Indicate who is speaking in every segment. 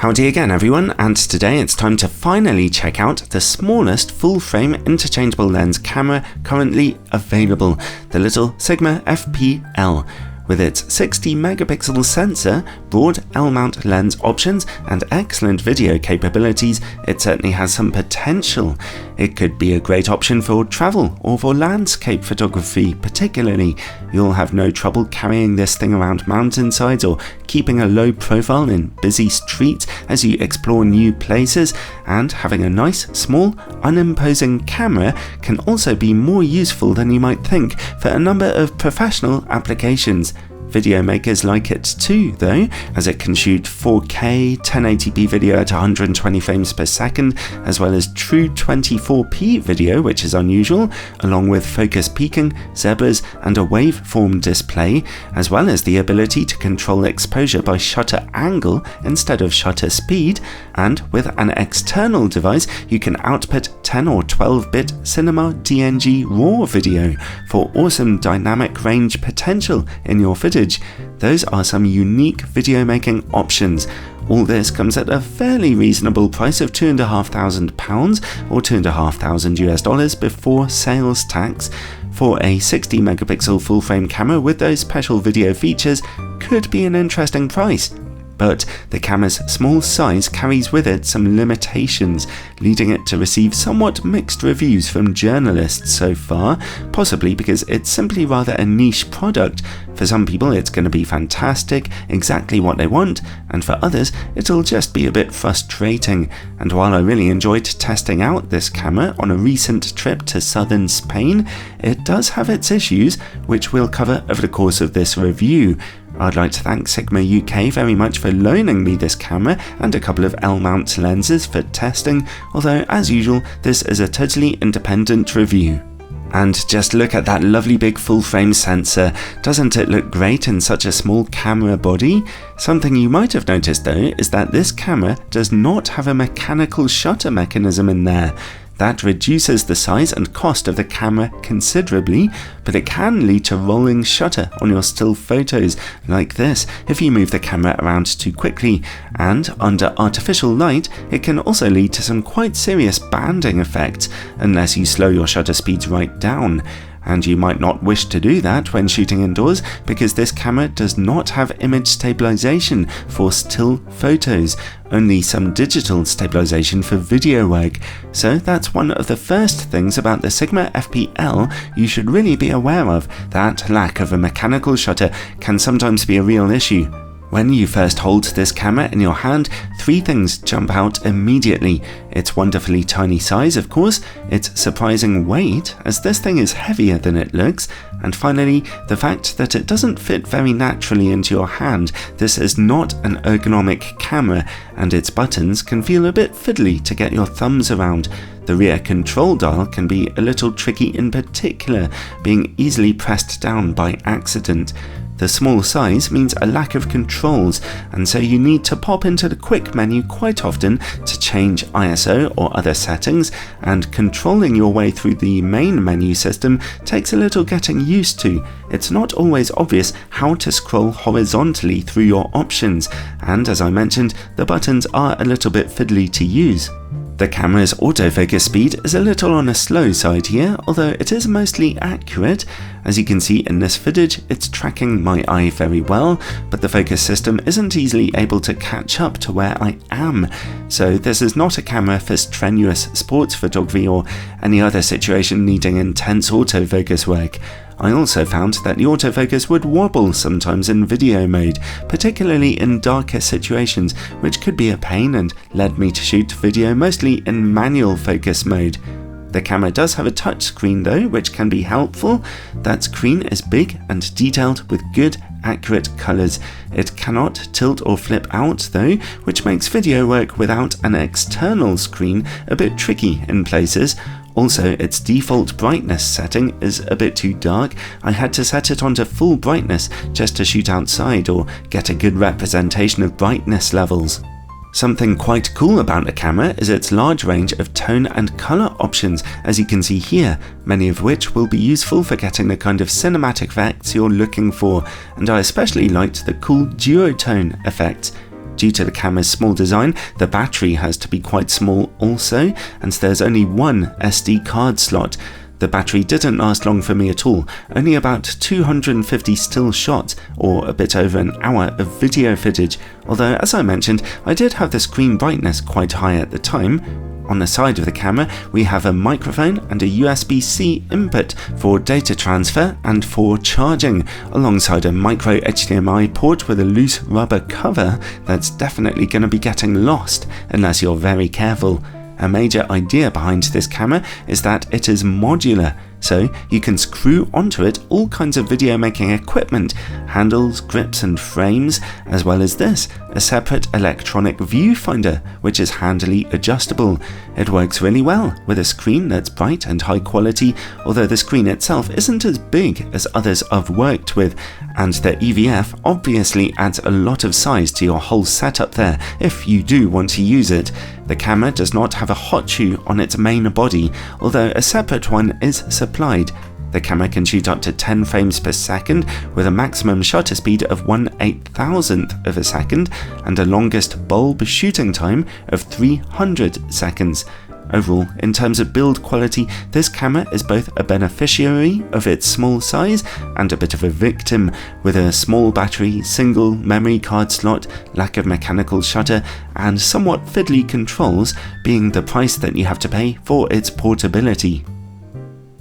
Speaker 1: Howdy again everyone, and today it's time to finally check out the smallest full-frame interchangeable lens camera currently available, the little Sigma FP-L. With its 60 megapixel sensor, broad L-mount lens options, and excellent video capabilities, it certainly has some potential. It could be a great option for travel or for landscape photography particularly. You'll have no trouble carrying this thing around mountainsides or keeping a low profile in busy streets as you explore new places, and having a nice, small, unimposing camera can also be more useful than you might think for a number of professional applications. Video makers like it too though, as it can shoot 4K 1080p video at 120 frames per second, as well as true 24p video, which is unusual, along with focus peaking, zebras and a waveform display, as well as the ability to control exposure by shutter angle instead of shutter speed. And with an external device you can output 10 or 12-bit cinema DNG RAW video for awesome dynamic range potential in your footage. Those are some unique video making options. All this comes at a fairly reasonable price of £2,500 or $2,500 before sales tax. For a 60 megapixel full frame camera with those special video features could be an interesting price. But the camera's small size carries with it some limitations, leading it to receive somewhat mixed reviews from journalists so far, possibly because it's simply rather a niche product. For some people it's going to be fantastic, exactly what they want, and for others it'll just be a bit frustrating. And while I really enjoyed testing out this camera on a recent trip to southern Spain, it does have its issues, which we'll cover over the course of this review. I'd like to thank Sigma UK very much for loaning me this camera and a couple of L-mount lenses for testing, although as usual this is a totally independent review. And just look at that lovely big full-frame sensor. Doesn't it look great in such a small camera body? Something you might have noticed though is that this camera does not have a mechanical shutter mechanism in there. That reduces the size and cost of the camera considerably, but it can lead to rolling shutter on your still photos like this if you move the camera around too quickly, and under artificial light it can also lead to some quite serious banding effects unless you slow your shutter speeds right down. And you might not wish to do that when shooting indoors because this camera does not have image stabilization for still photos, only some digital stabilization for video work. So that's one of the first things about the Sigma FP-L you should really be aware of. That lack of a mechanical shutter can sometimes be a real issue. When you first hold this camera in your hand, three things jump out immediately. Its wonderfully tiny size, of course, its surprising weight, as this thing is heavier than it looks, and finally, the fact that it doesn't fit very naturally into your hand. This is not an ergonomic camera, and its buttons can feel a bit fiddly to get your thumbs around. The rear control dial can be a little tricky in particular, being easily pressed down by accident. The small size means a lack of controls, and so you need to pop into the quick menu quite often to change ISO or other settings, and controlling your way through the main menu system takes a little getting used to. It's not always obvious how to scroll horizontally through your options, and as I mentioned, the buttons are a little bit fiddly to use. The camera's autofocus speed is a little on a slow side here, although it is mostly accurate. As you can see in this footage, it's tracking my eye very well, but the focus system isn't easily able to catch up to where I am. So this is not a camera for strenuous sports photography or any other situation needing intense autofocus work. I also found that the autofocus would wobble sometimes in video mode, particularly in darker situations, which could be a pain and led me to shoot video mostly in manual focus mode. The camera does have a touch screen though, which can be helpful. That screen is big and detailed with good, accurate colours. It cannot tilt or flip out though, which makes video work without an external screen a bit tricky in places. Also, its default brightness setting is a bit too dark. I had to set it onto full brightness just to shoot outside or get a good representation of brightness levels. Something quite cool about the camera is its large range of tone and colour options, as you can see here, many of which will be useful for getting the kind of cinematic effects you're looking for, and I especially liked the cool duotone effects. Due to the camera's small design, the battery has to be quite small also, and there's only one SD card slot. The battery didn't last long for me at all, only about 250 still shots, or a bit over an hour of video footage, although as I mentioned, I did have the screen brightness quite high at the time. On the side of the camera, we have a microphone and a USB-C input for data transfer and for charging, alongside a micro HDMI port with a loose rubber cover that's definitely going to be getting lost unless you're very careful. A major idea behind this camera is that it is modular, so you can screw onto it all kinds of video making equipment, handles, grips and frames, as well as this, a separate electronic viewfinder which is handily adjustable. It works really well with a screen that's bright and high quality, although the screen itself isn't as big as others I've worked with, and the EVF obviously adds a lot of size to your whole setup there if you do want to use it. The camera does not have a hot shoe on its main body, although a separate one is supplied. The camera can shoot up to 10 frames per second with a maximum shutter speed of 1/8000th of a second and a longest bulb shooting time of 300 seconds. Overall, in terms of build quality, this camera is both a beneficiary of its small size and a bit of a victim, with a small battery, single memory card slot, lack of mechanical shutter, and somewhat fiddly controls being the price that you have to pay for its portability.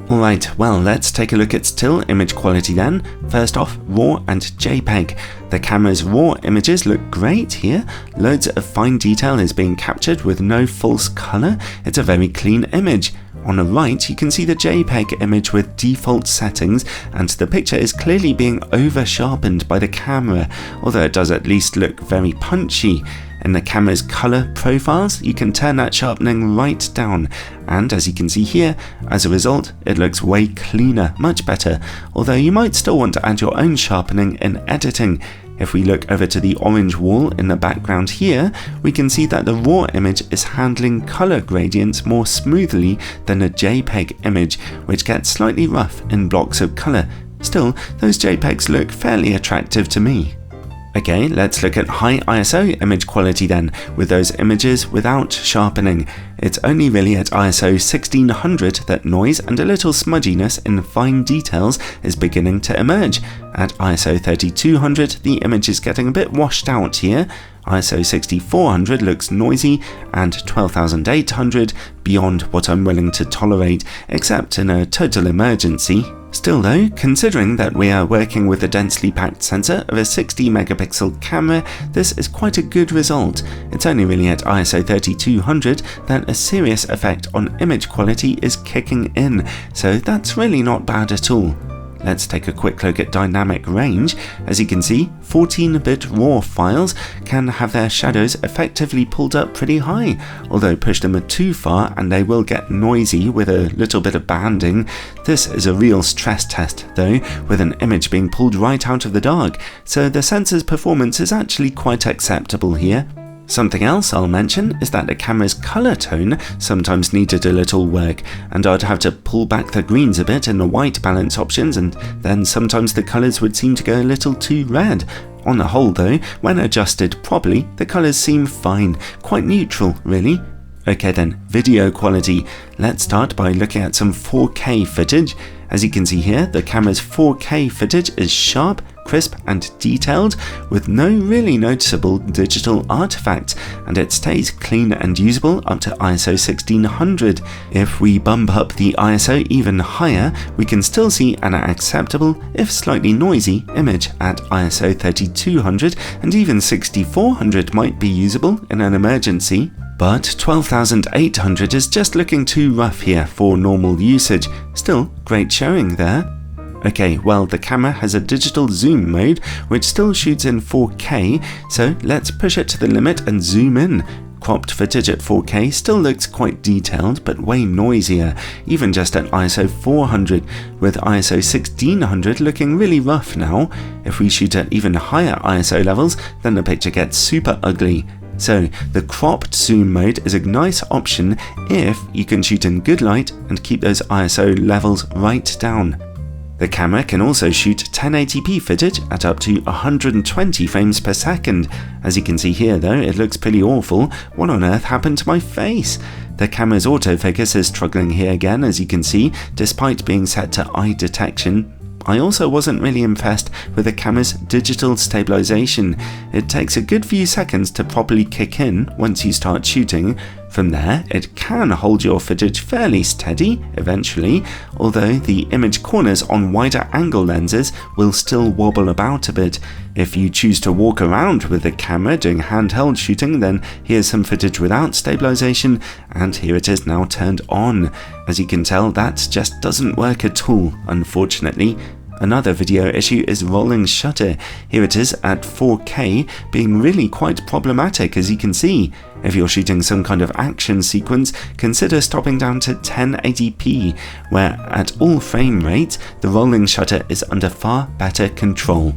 Speaker 1: Alright, well, let's take a look at still image quality then. First off, RAW and JPEG. The camera's RAW images look great here. Loads of fine detail is being captured with no false colour. It's a very clean image. On the right, you can see the JPEG image with default settings, and the picture is clearly being over-sharpened by the camera, although it does at least look very punchy. In the camera's colour profiles, you can turn that sharpening right down, and as you can see here, as a result, it looks way cleaner, much better, although you might still want to add your own sharpening in editing. If we look over to the orange wall in the background here, we can see that the RAW image is handling colour gradients more smoothly than a JPEG image, which gets slightly rough in blocks of colour. Still, those JPEGs look fairly attractive to me. Okay, let's look at high ISO image quality then, with those images without sharpening. It's only really at ISO 1600 that noise and a little smudginess in fine details is beginning to emerge. At ISO 3200, the image is getting a bit washed out here. ISO 6400 looks noisy, and 12800 beyond what I'm willing to tolerate, except in a total emergency. Still though, considering that we are working with a densely packed sensor of a 60 megapixel camera, this is quite a good result. It's only really at ISO 3200 that a serious effect on image quality is kicking in, so that's really not bad at all. Let's take a quick look at dynamic range. As you can see, 14-bit RAW files can have their shadows effectively pulled up pretty high, although push them too far and they will get noisy with a little bit of banding. This is a real stress test though, with an image being pulled right out of the dark, so the sensor's performance is actually quite acceptable here. Something else I'll mention is that the camera's colour tone sometimes needed a little work, and I'd have to pull back the greens a bit in the white balance options, and then sometimes the colours would seem to go a little too red. On the whole though, when adjusted properly, the colours seem fine, quite neutral really. Okay then, video quality. Let's start by looking at some 4K footage. As you can see here, the camera's 4K footage is sharp, crisp and detailed, with no really noticeable digital artifacts, and it stays clean and usable up to ISO 1600. If we bump up the ISO even higher, we can still see an acceptable, if slightly noisy, image at ISO 3200, and even 6400 might be usable in an emergency. But 12,800 is just looking too rough here for normal usage. Still, great showing there. Okay, well, the camera has a digital zoom mode which still shoots in 4K, so let's push it to the limit and zoom in. Cropped footage at 4K still looks quite detailed, but way noisier, even just at ISO 400, with ISO 1600 looking really rough now. If we shoot at even higher ISO levels, then the picture gets super ugly. So the cropped zoom mode is a nice option if you can shoot in good light and keep those ISO levels right down. The camera can also shoot 1080p footage at up to 120 frames per second. As you can see here though, it looks pretty awful. What on earth happened to my face? The camera's autofocus is struggling here again, as you can see, despite being set to eye detection. I also wasn't really impressed with the camera's digital stabilization. It takes a good few seconds to properly kick in once you start shooting. From there, it can hold your footage fairly steady eventually, although the image corners on wider angle lenses will still wobble about a bit. If you choose to walk around with the camera doing handheld shooting, then here's some footage without stabilization, and here it is now turned on. As you can tell, that just doesn't work at all, unfortunately. Another video issue is rolling shutter. Here it is at 4K, being really quite problematic, as you can see. If you're shooting some kind of action sequence, consider stopping down to 1080p, where at all frame rates, the rolling shutter is under far better control.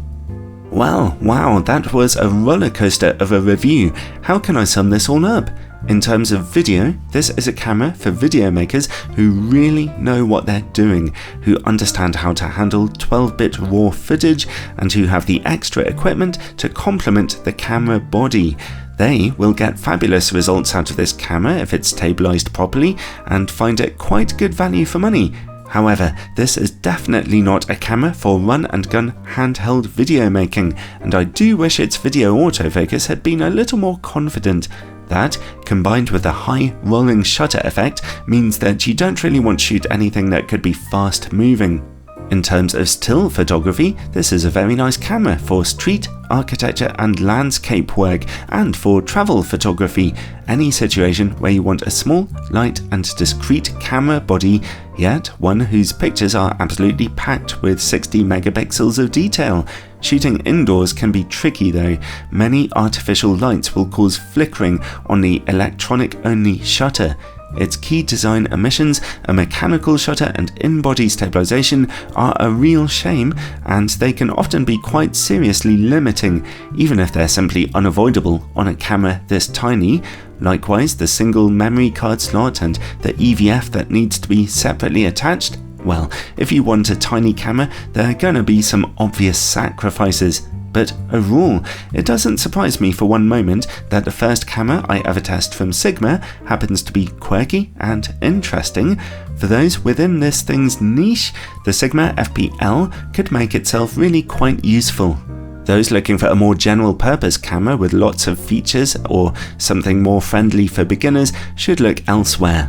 Speaker 1: Well, wow, that was a roller coaster of a review. How can I sum this all up? In terms of video, this is a camera for video makers who really know what they're doing, who understand how to handle 12-bit RAW footage, and who have the extra equipment to complement the camera body. They will get fabulous results out of this camera if it's stabilized properly, and find it quite good value for money. However, this is definitely not a camera for run-and-gun handheld video making, and I do wish its video autofocus had been a little more confident. That, combined with the high rolling shutter effect, means that you don't really want to shoot anything that could be fast moving. In terms of still photography, this is a very nice camera for street, architecture and landscape work, and for travel photography, any situation where you want a small, light and discreet camera body, yet one whose pictures are absolutely packed with 60 megapixels of detail. Shooting indoors can be tricky though. Many artificial lights will cause flickering on the electronic-only shutter. Its key design omissions, a mechanical shutter and in-body stabilization, are a real shame, and they can often be quite seriously limiting, even if they're simply unavoidable on a camera this tiny. Likewise, the single memory card slot and the EVF that needs to be separately attached. Well, if you want a tiny camera, there are gonna be some obvious sacrifices. But overall, it doesn't surprise me for one moment that the first camera I ever test from Sigma happens to be quirky and interesting. For those within this thing's niche, the Sigma FP-L could make itself really quite useful. Those looking for a more general purpose camera with lots of features or something more friendly for beginners should look elsewhere.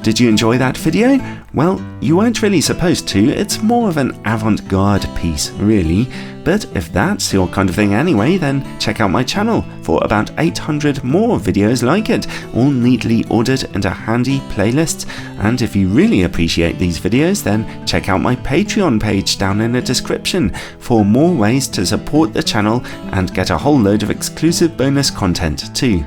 Speaker 1: Did you enjoy that video? Well, you weren't really supposed to. It's more of an avant-garde piece, really. But if that's your kind of thing anyway, then check out my channel for about 800 more videos like it, all neatly ordered into handy playlists. And if you really appreciate these videos, then check out my Patreon page down in the description for more ways to support the channel and get a whole load of exclusive bonus content too.